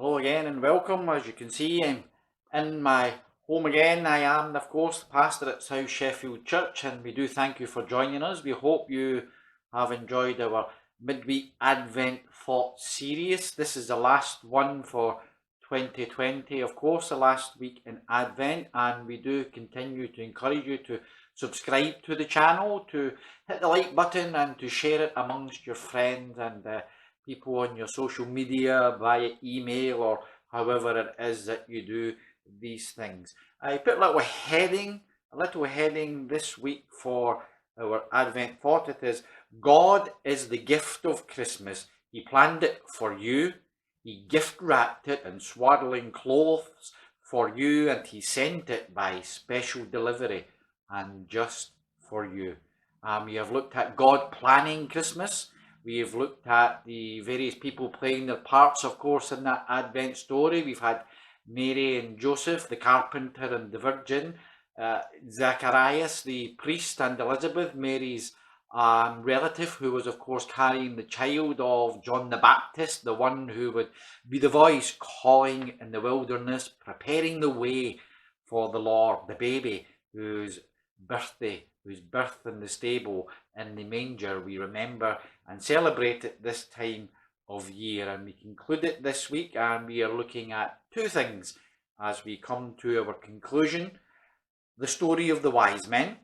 Hello again and welcome. As you can see, I'm in my home again. I am, of course, the pastor at South Sheffield Church, and we do thank you for joining us. We hope you have enjoyed our midweek Advent thought series. This is the last one for 2020, of course, the last week in Advent, and we do continue to encourage you to subscribe to the channel, to hit the like button, and to share it amongst your friends and people on your social media, via email, or however it is that you do these things. I put a little heading this week for our Advent thought. It is, God is the gift of Christmas. He planned it for you. He gift wrapped it in swaddling clothes for you, and he sent it by special delivery and just for you. We have looked at God planning Christmas. We have looked at the various people playing their parts, of course, in that Advent story. We've had Mary and Joseph, the carpenter and the virgin, Zacharias, the priest, and Elizabeth, Mary's relative, who was, of course, carrying the child of John the Baptist, the one who would be the voice calling in the wilderness, preparing the way for the Lord, the baby whose birth in the stable in the manger we remember and celebrate it this time of year. And we conclude it this week, and we are looking at two things as we come to our conclusion: the story of the wise men,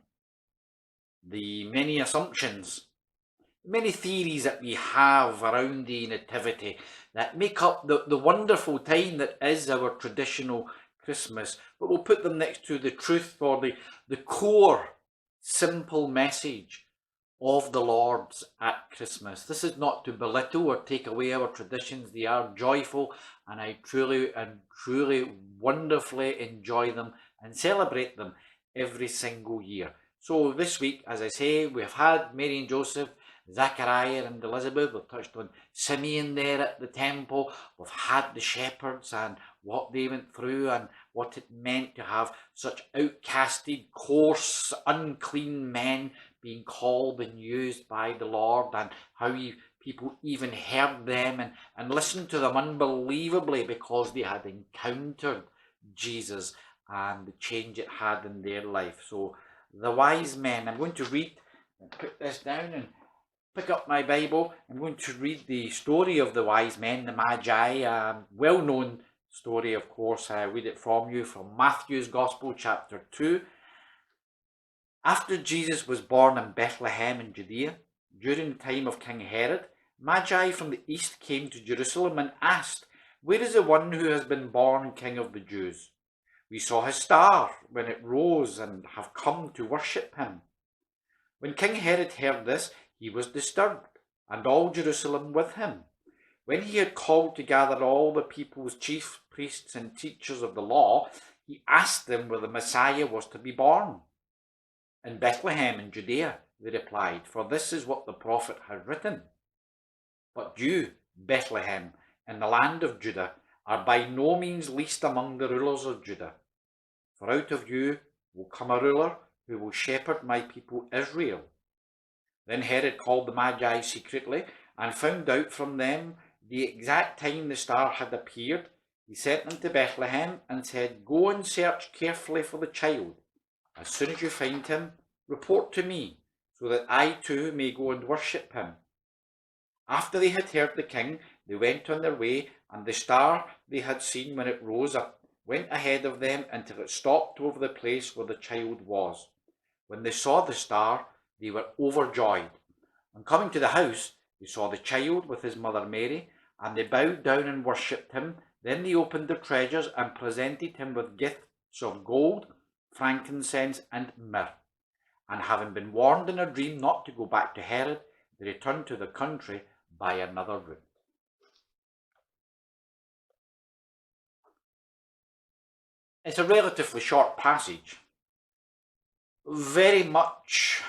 the many assumptions, many theories that we have around the nativity that make up the wonderful time that is our traditional Christmas, but we'll put them next to the truth, or the core simple message of the Lord's at Christmas. This is not to belittle or take away our traditions. They are joyful, and I truly wonderfully enjoy them and celebrate them every single year. So this week, as I say, we've had Mary and Joseph, Zachariah and Elizabeth. We've touched on Simeon there at the temple. We've had the shepherds and what they went through and what it meant to have such outcasted, coarse, unclean men being called and used by the Lord, and how people even heard them and listened to them unbelievably because they had encountered Jesus and the change it had in their life. So the wise men, I'm going to read and put this down and pick up my Bible. I'm going to read the story of the wise men, the Magi, well-known story, of course. I read it from you from Matthew's Gospel, chapter 2. After Jesus was born in Bethlehem in Judea, during the time of King Herod, Magi from the east came to Jerusalem and asked, "Where is the one who has been born King of the Jews? We saw his star when it rose and have come to worship him." When King Herod heard this, he was disturbed, and all Jerusalem with him. When he had called together all the people's chief priests and teachers of the law, he asked them where the Messiah was to be born. "In Bethlehem in Judea," they replied, "for this is what the prophet had written. But you, Bethlehem, in the land of Judah, are by no means least among the rulers of Judah. For out of you will come a ruler who will shepherd my people Israel." Then Herod called the Magi secretly and found out from them the exact time the star had appeared. He sent them to Bethlehem and said, "Go and search carefully for the child. As soon as you find him, report to me, so that I too may go and worship him." After they had heard the king, they went on their way, and the star they had seen when it rose up went ahead of them until it stopped over the place where the child was. When they saw the star, they were overjoyed. On coming to the house, they saw the child with his mother Mary, and they bowed down and worshipped him. Then they opened their treasures and presented him with gifts of gold, frankincense, and myrrh. And having been warned in a dream not to go back to Herod, they returned to the country by another route. It's a relatively short passage. Very much,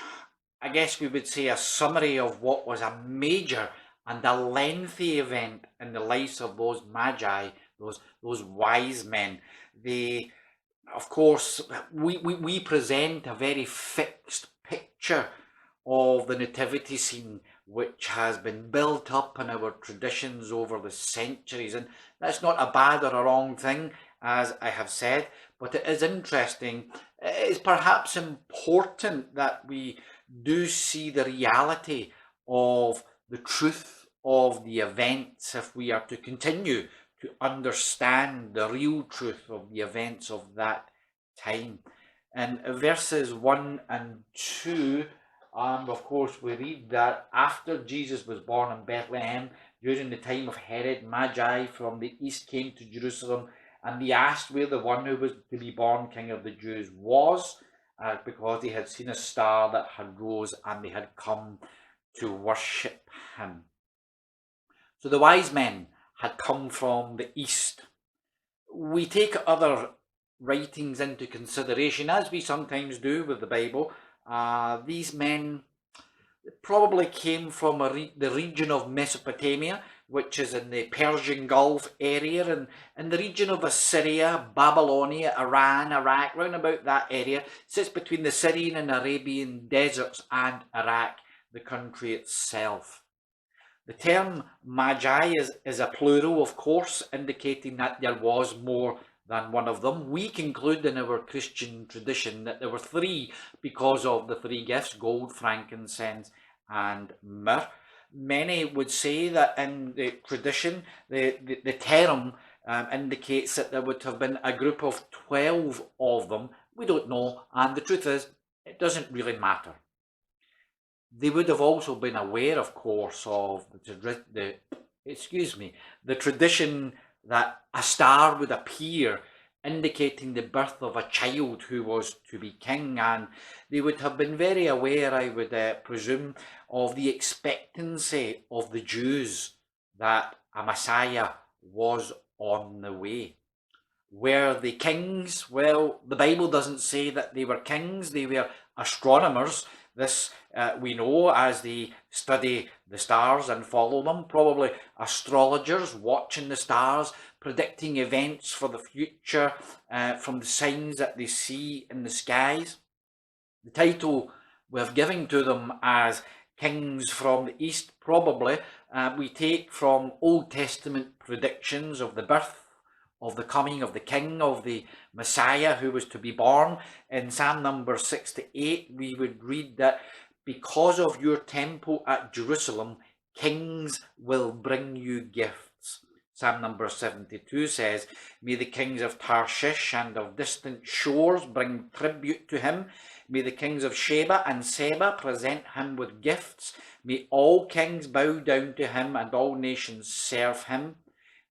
I guess we would say, a summary of what was a major and a lengthy event in the lives of those Magi, those wise men. They, of course, we present a very fixed picture of the nativity scene, which has been built up in our traditions over the centuries. And that's not a bad or a wrong thing, as I have said, but it is interesting. It is perhaps important that we do see the reality of the truth of the events if we are to continue to understand the real truth of the events of that time. In verses 1 and 2, of course, we read that after Jesus was born in Bethlehem, during the time of Herod, Magi from the east came to Jerusalem, and they asked where the one who was to be born King of the Jews was, because they had seen a star that had rose and they had come to worship him. So the wise men had come from the east. We take other writings into consideration, as we sometimes do with the Bible. These men probably came from the region of Mesopotamia, which is in the Persian Gulf area, and in the region of Assyria, Babylonia, Iran, Iraq, round about that area, sits between the Syrian and Arabian deserts and Iraq, the country itself. The term Magi is a plural, of course, indicating that there was more than one of them. We conclude in our Christian tradition that there were three because of the three gifts: gold, frankincense, and myrrh. Many would say that in the tradition, the term indicates that there would have been a group of 12 of them. We don't know, and the truth is, it doesn't really matter. They would have also been aware, of course, of the tradition that a star would appear, indicating the birth of a child who was to be king, and they would have been very aware, I would presume, of the expectancy of the Jews that a Messiah was on the way. Were they kings? Well, the Bible doesn't say that they were kings. They were astronomers. This we know as they study the stars and follow them. Probably astrologers watching the stars, predicting events for the future from the signs that they see in the skies. The title we have given to them as kings from the east, probably we take from Old Testament predictions of the birth, of the coming of the king, of the Messiah who was to be born. In Psalm number 6 to 8, we would read that because of your temple at Jerusalem, kings will bring you gifts. Psalm number 72 says, may the kings of Tarshish and of distant shores bring tribute to him. May the kings of Sheba and Seba present him with gifts. May all kings bow down to him and all nations serve him.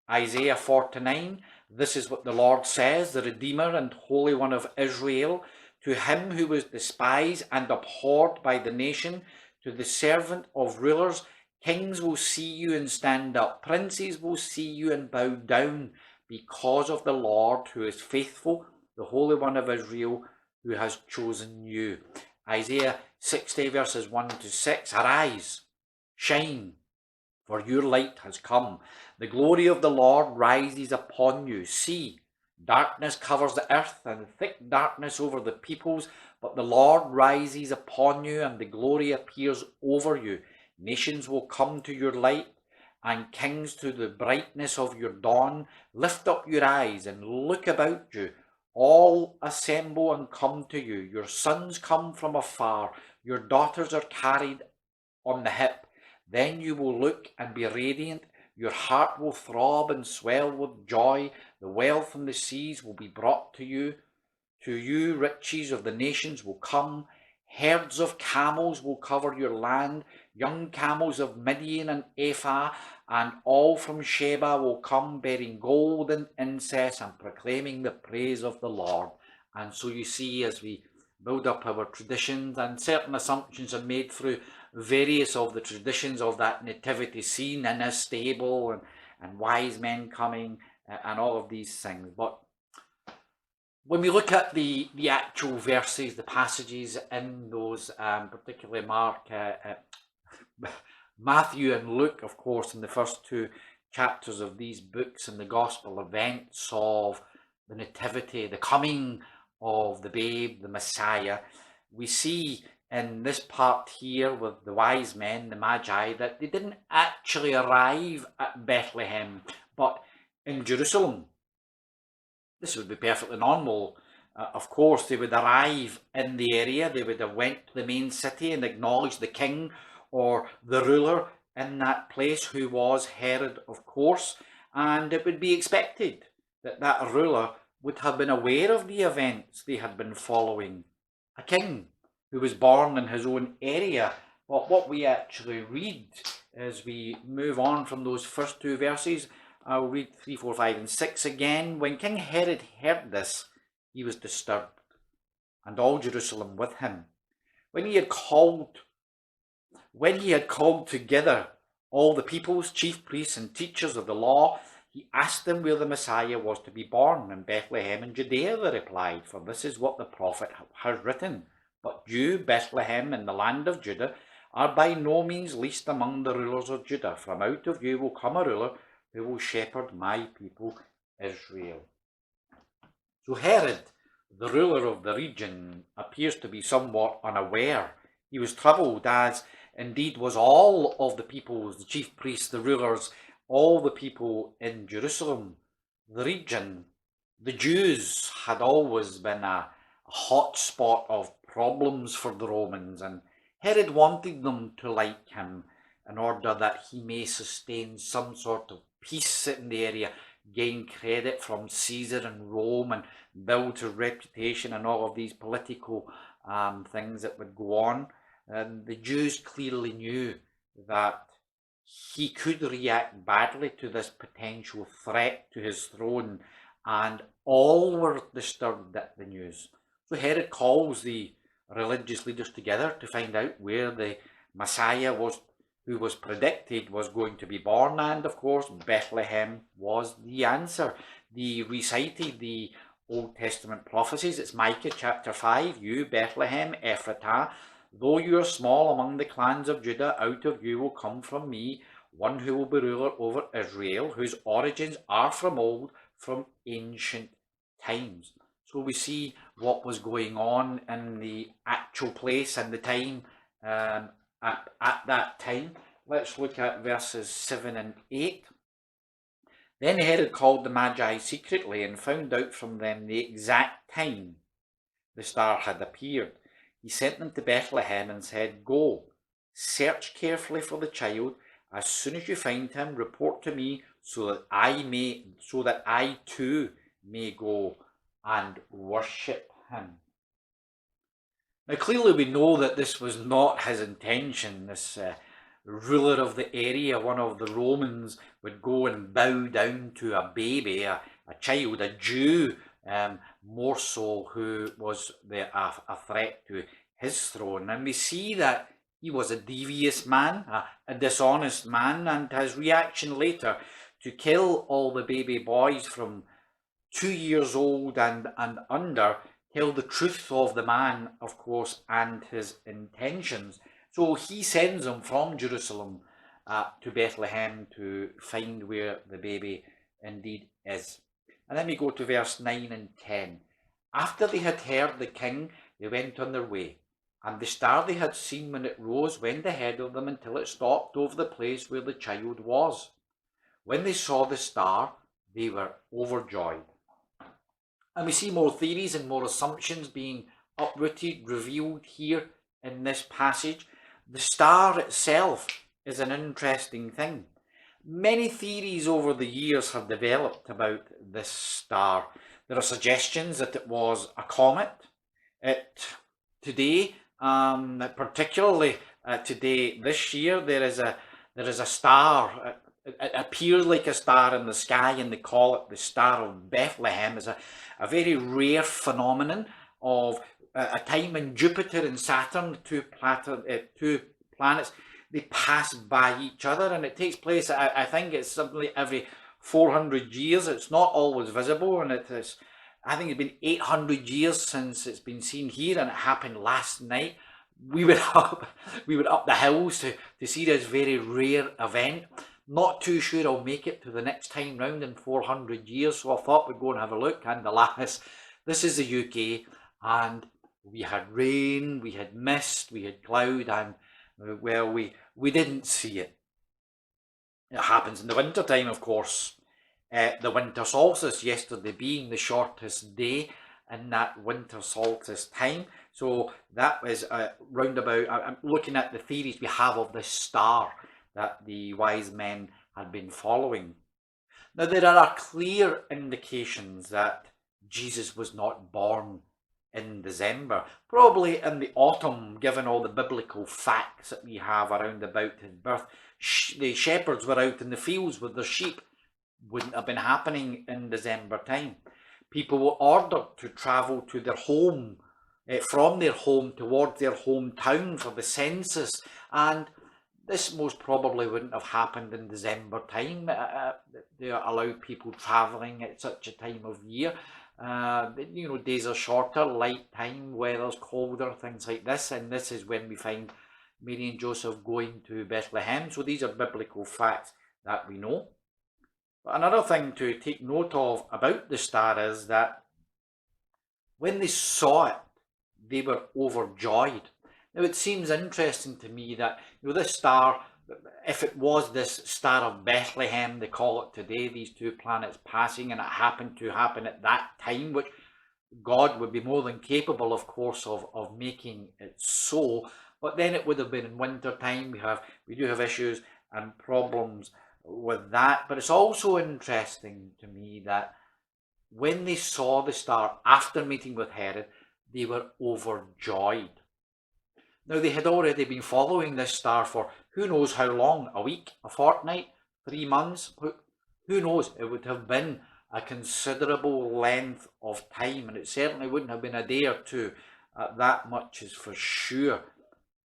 Isaiah 49, this is what the Lord says, the Redeemer and Holy One of Israel, to him who was despised and abhorred by the nation, to the servant of rulers, kings will see you and stand up, princes will see you and bow down, because of the Lord who is faithful, the Holy One of Israel, who has chosen you. Isaiah 60 verses 1 to 6, arise, shine, for your light has come. The glory of the Lord rises upon you. See, darkness covers the earth and thick darkness over the peoples, but the Lord rises upon you and the glory appears over you. Nations will come to your light and kings to the brightness of your dawn. Lift up your eyes and look about you. All assemble and come to you. Your sons come from afar. Your daughters are carried on the hip. Then you will look and be radiant. Your heart will throb and swell with joy. The wealth from the seas will be brought to you. To you, riches of the nations will come. Herds of camels will cover your land. Young camels of Midian and Ephah, and all from Sheba will come bearing gold and incense and proclaiming the praise of the Lord. And so you see, as we build up our traditions, and certain assumptions are made through various of the traditions of that nativity scene in a stable and wise men coming and all of these things. But when we look at the actual verses, the passages in those, particularly Mark, Matthew and Luke, of course, in the first two chapters of these books, and the gospel events of the nativity, the coming of the babe, the Messiah, we see in this part here with the wise men, the Magi, that they didn't actually arrive at Bethlehem, but in Jerusalem. This would be perfectly normal. Of course, they would arrive in the area. They would have went to the main city and acknowledged the king or the ruler in that place, who was Herod, of course. And it would be expected that that ruler would have been aware of the events they had been following. A king who was born in his own area. But what we actually read as we move on from those first two verses, I'll read 3, 4, 5, and 6 again. When King Herod heard this, he was disturbed, and all Jerusalem with him. When he had called together all the peoples, chief priests and teachers of the law, he asked them where the Messiah was to be born. In Bethlehem in Judea, they replied, for this is what the prophet has written. But you, Bethlehem, in the land of Judah, are by no means least among the rulers of Judah. From out of you will come a ruler who will shepherd my people Israel. So Herod, the ruler of the region, appears to be somewhat unaware. He was troubled, as indeed was all of the peoples, the chief priests, the rulers, all the people in Jerusalem. The region, the Jews, had always been a hot spot of problems for the Romans, and Herod wanted them to like him in order that he may sustain some sort of peace in the area, gain credit from Caesar and Rome, and build a reputation and all of these political things that would go on. And the Jews clearly knew that he could react badly to this potential threat to his throne, and all were disturbed at the news. So Herod calls the religious leaders together to find out where the Messiah was, who was predicted was going to be born, and of course Bethlehem was the answer. They recited the Old Testament prophecies. It's Micah chapter 5, you Bethlehem Ephratah, though you are small among the clans of Judah, out of you will come from me one who will be ruler over Israel, whose origins are from old, from ancient times. So we see what was going on in the actual place and the time at that time. Let's look at verses 7 and 8. Then Herod called the Magi secretly and found out from them the exact time the star had appeared. He sent them to Bethlehem and said, go, search carefully for the child. As soon as you find him, report to me so that I too may go and worship him. Now clearly we know that this was not his intention. This ruler of the area, one of the Romans, would go and bow down to a baby, a child, a Jew, more so, who was a threat to his throne. And we see that he was a devious man, a dishonest man, and his reaction later to kill all the baby boys from 2 years old and under tell the truth of the man, of course, and his intentions. So he sends them from Jerusalem to Bethlehem to find where the baby indeed is. And then we go to verse 9 and 10. After they had heard the king, they went on their way, and the star they had seen when it rose went ahead of them until it stopped over the place where the child was. When they saw the star, they were overjoyed. And we see more theories and more assumptions being uprooted, revealed here in this passage. The star itself is an interesting thing. Many theories over the years have developed about this star. There are suggestions that it was a comet. Today, particularly today, this year, there is a star. It appears like a star in the sky, and they call it the Star of Bethlehem. It's a very rare phenomenon of a time when Jupiter and Saturn, two planets, they pass by each other, and it takes place, I think it's something like every 400 years. It's not always visible, and it is, I think it's been 800 years since it's been seen here, and it happened last night. We were up the hills to see this very rare event. Not too sure I'll make it to the next time round in 400 years, so I thought we'd go and have a look. And alas, this is the UK, and We had rain, we had mist, we had cloud, and well, we didn't see it. It happens in the winter time, of course. The winter solstice, yesterday being the shortest day in that winter solstice time. So that was roundabout. I'm looking at the theories we have of this star that the wise men had been following. Now, there are clear indications that Jesus was not born in December, probably in the autumn, given all the biblical facts that we have around about his birth. The shepherds were out in the fields with their sheep. Wouldn't have been happening in December time. People were ordered to travel to their home, from their home towards their hometown for the census, and this most probably wouldn't have happened in December time. They allowed people travelling at such a time of year. Days are shorter, light time, weather's colder, things like this, and this is when we find Mary and Joseph going to Bethlehem. So these are biblical facts that we know. But another thing to take note of about the star is that when they saw it, they were overjoyed. Now, it seems interesting to me that this star, if it was this Star of Bethlehem, they call it today, these two planets passing, and it happened to happen at that time, which God would be more than capable, of course, of making it so. But then it would have been in winter time. We do have issues and problems with that. But it's also interesting to me that when they saw the star after meeting with Herod, they were overjoyed. Now, they had already been following this star for who knows how long, a week, a fortnight, 3 months, who knows? It would have been a considerable length of time, and it certainly wouldn't have been a day or two. That much is for sure.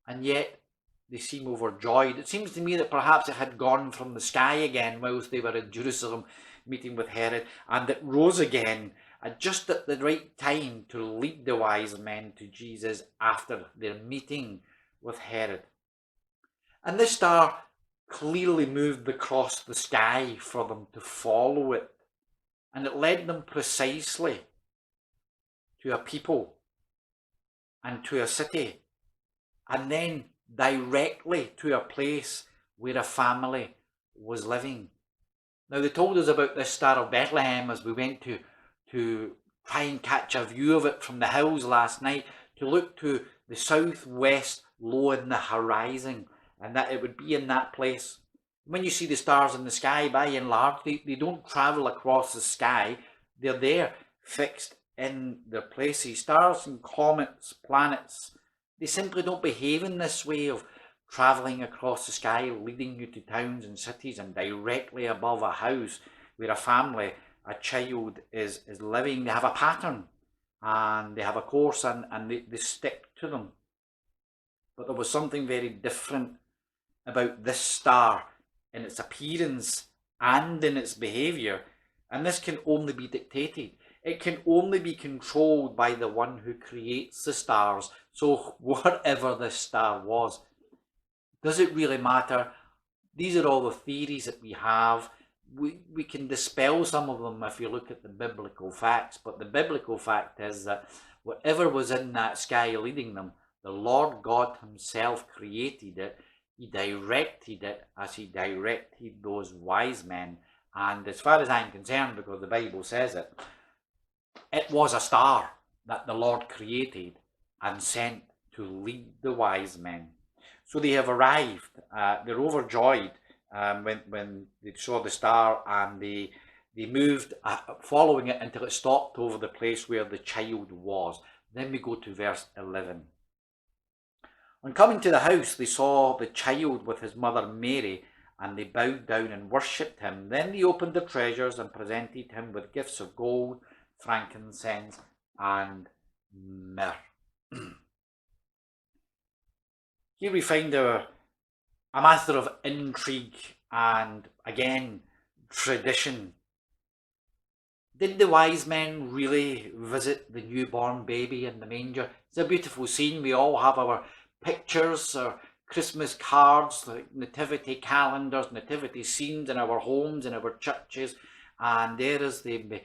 And yet, they seem overjoyed. It seems to me that perhaps it had gone from the sky again whilst they were in Jerusalem meeting with Herod, and it rose again just at the right time to lead the wise men to Jesus after their meeting with Herod. And this star clearly moved across the sky for them to follow it, and it led them precisely to a people and to a city, and then directly to a place where a family was living. Now, they told us about this Star of Bethlehem as we went to try and catch a view of it from the hills last night, to look to the southwest low in the horizon, and that it would be in that place. When you see the stars in the sky, by and large, they don't travel across the sky. They're there, fixed in their places. Stars and comets, planets, they simply don't behave in this way of travelling across the sky, leading you to towns and cities and directly above a house where a family, a child is living. They have a pattern and they have a course, and they stick to them. But there was something very different about this star in its appearance and in its behaviour, and this can only be dictated. It can only be controlled by the one who creates the stars. So whatever this star was, does it really matter? These are all the theories that we have. We can dispel some of them if you look at the biblical facts, but the biblical fact is that whatever was in that sky leading them, the Lord God himself created it. He directed it as he directed those wise men. And as far as I'm concerned, because the Bible says it, it was a star that the Lord created and sent to lead the wise men. So they have arrived. They're overjoyed when they saw the star, and they moved following it until it stopped over the place where the child was. Then we go to verse 11. On coming to the house, they saw the child with his mother Mary, and they bowed down and worshipped him. Then they opened their treasures and presented him with gifts of gold, frankincense, and myrrh. Here we find a matter of intrigue and, again, tradition. Did the wise men really visit the newborn baby in the manger? It's a beautiful scene. We all have our pictures, our Christmas cards, like nativity calendars, nativity scenes in our homes, in our churches, and there is the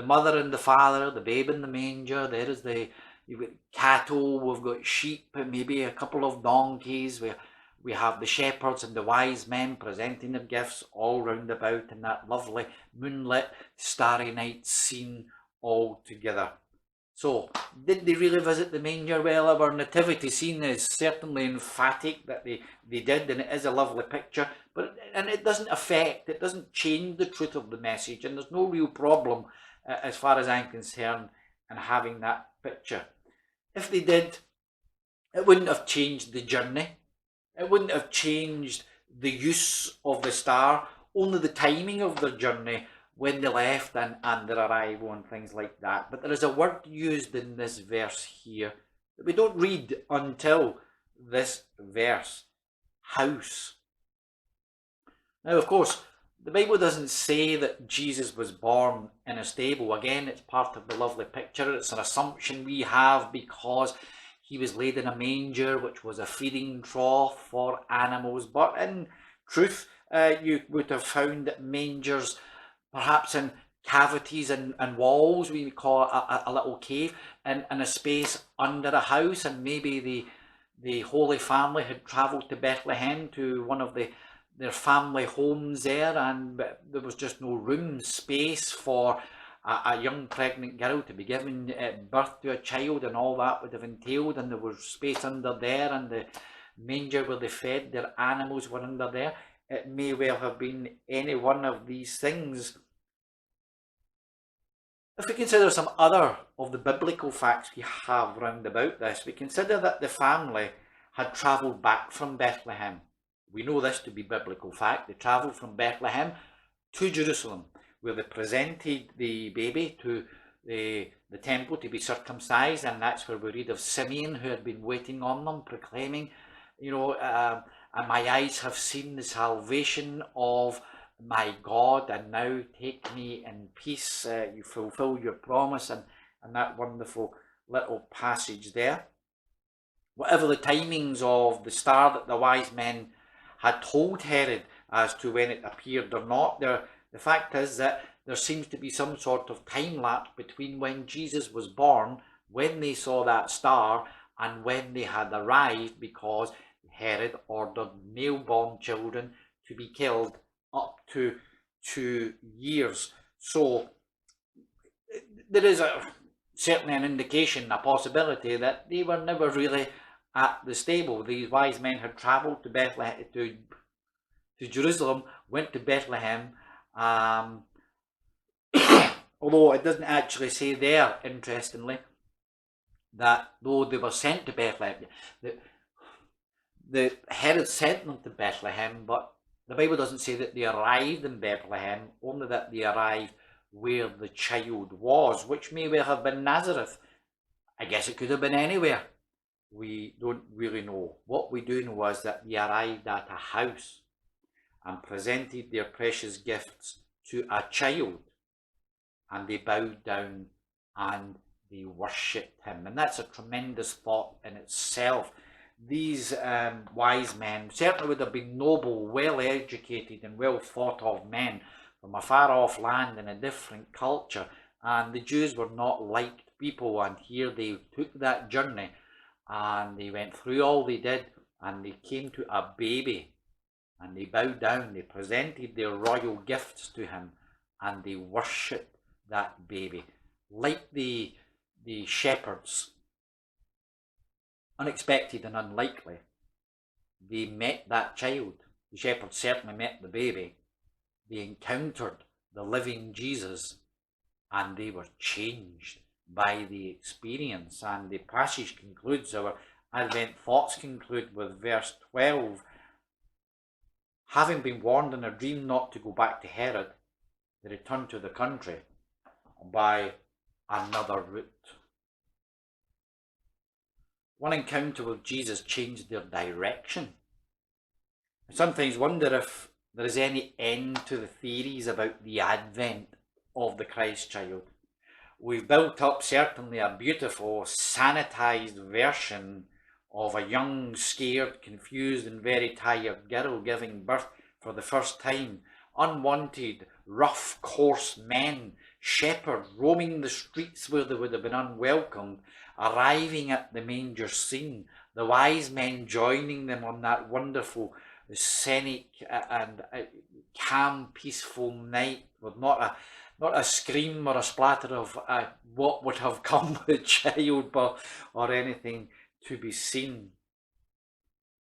mother and the father, the babe in the manger. There is the You've got cattle, we've got sheep, and maybe a couple of donkeys. We have the shepherds and the wise men presenting their gifts all round about in that lovely moonlit, starry night scene all together. So, did they really visit the manger? Well, our nativity scene is certainly emphatic that they did, and it is a lovely picture, and it doesn't change the truth of the message, and there's no real problem as far as I'm concerned in having that picture. If they did, it wouldn't have changed the journey. It wouldn't have changed the use of the star, only the timing of their journey, when they left and their arrival and things like that. But there is a word used in this verse here that we don't read until this verse: house. Now, of course, the Bible doesn't say that Jesus was born in a stable. Again, it's part of the lovely picture. It's an assumption we have because he was laid in a manger, which was a feeding trough for animals. But in truth, you would have found that mangers, perhaps in cavities and walls, we call a little cave, and a space under a house, and maybe the Holy Family had travelled to Bethlehem to one of their family homes there, and there was just no room, space for a young pregnant girl to be giving birth to a child, and all that would have entailed, and there was space under there, and the manger where they fed their animals were under there. It may well have been any one of these things. If we consider some other of the biblical facts we have round about this, we consider that the family had travelled back from Bethlehem. We know this to be biblical fact. They travelled from Bethlehem to Jerusalem, where they presented the baby to the temple to be circumcised, and that's where we read of Simeon, who had been waiting on them, proclaiming, and my eyes have seen the salvation of my God, and now take me in peace. You fulfill your promise, and that wonderful little passage there. Whatever the timings of the star that the wise men had told Herod as to when it appeared or not, the fact is that there seems to be some sort of time lapse between when Jesus was born, when they saw that star, and when they had arrived, because Herod ordered male-born children to be killed up to 2 years. So there is certainly an indication, a possibility, that they were never really at the stable. These wise men had travelled to Bethlehem, to Jerusalem, went to Bethlehem, although it doesn't actually say there, interestingly, that though they were sent to Bethlehem, the Herod sent them to Bethlehem, but the Bible doesn't say that they arrived in Bethlehem, only that they arrived where the child was, which may well have been Nazareth. I guess it could have been anywhere. We don't really know. What we do know is that they arrived at a house and presented their precious gifts to a child, and they bowed down and they worshipped him. And that's a tremendous thought in itself. These wise men certainly would have been noble, well educated and well thought of men from a far off land in a different culture, and the Jews were not liked people, and here they took that journey and they went through all they did, and they came to a baby and they bowed down, they presented their royal gifts to him, and they worshipped that baby. Like the shepherds, unexpected and unlikely, they met that child. The shepherds certainly met the baby. They encountered the living Jesus, and they were changed by the experience. And the passage concludes, our Advent thoughts conclude with verse 12. Having been warned in a dream not to go back to Herod, they returned to the country by another route. One encounter with Jesus changed their direction. I sometimes wonder if there is any end to the theories about the advent of the Christ child. We've built up certainly a beautiful, sanitized version of a young, scared, confused and very tired girl giving birth for the first time. Unwanted, rough, coarse men, shepherds roaming the streets where they would have been unwelcomed, arriving at the manger scene, the wise men joining them on that wonderful scenic and calm, peaceful night, with not a scream or a splatter of what would have come with childbirth or anything to be seen.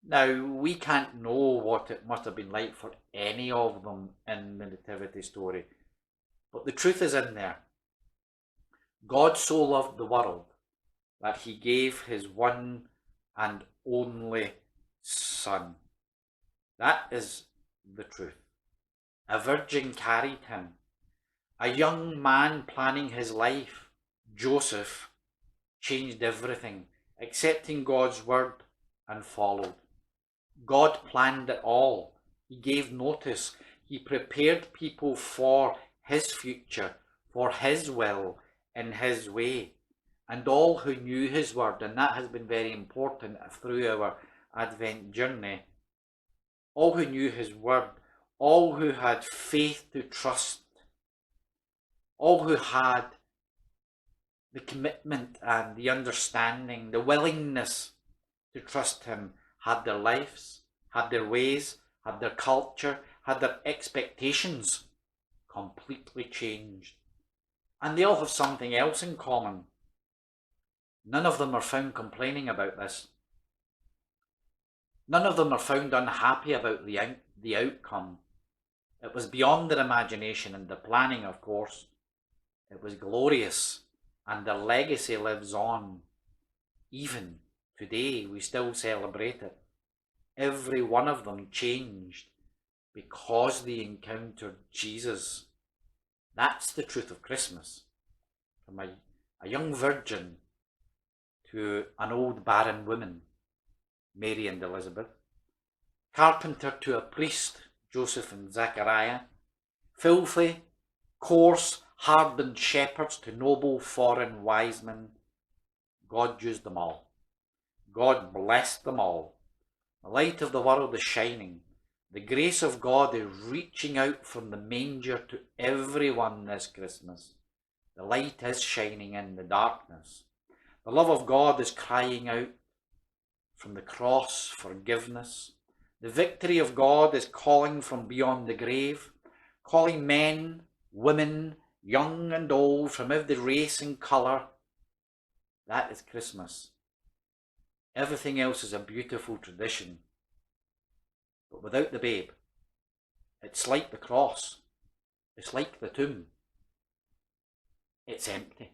Now, we can't know what it must have been like for any of them in the Nativity story, but the truth is in there. God so loved the world that he gave his one and only Son. That is the truth. A virgin carried him. A young man planning his life, Joseph, changed everything, accepting God's word, and followed. God planned it all. He gave notice. He prepared people for his future, for his will, in his way. And all who knew his word, and that has been very important through our Advent journey, all who knew his word, all who had faith to trust, all who had the commitment and the understanding, the willingness to trust him, had their lives, had their ways, had their culture, had their expectations completely changed. And they all have something else in common. None of them are found complaining about this. None of them are found unhappy about the outcome. It was beyond their imagination and their planning, of course. It was glorious, and their legacy lives on. Even today, we still celebrate it. Every one of them changed because they encountered Jesus. That's the truth of Christmas. From a young virgin to an old barren woman, Mary and Elizabeth, carpenter to a priest, Joseph and Zachariah, filthy, coarse, hardened shepherds to noble foreign wise men. God used them all. God blessed them all. The light of the world is shining. The grace of God is reaching out from the manger to everyone this Christmas. The light is shining in the darkness. The love of God is crying out from the cross, forgiveness. The victory of God is calling from beyond the grave, calling men, women, young and old, from every race and colour. That is Christmas. Everything else is a beautiful tradition. But without the babe, it's like the cross. It's like the tomb. It's empty.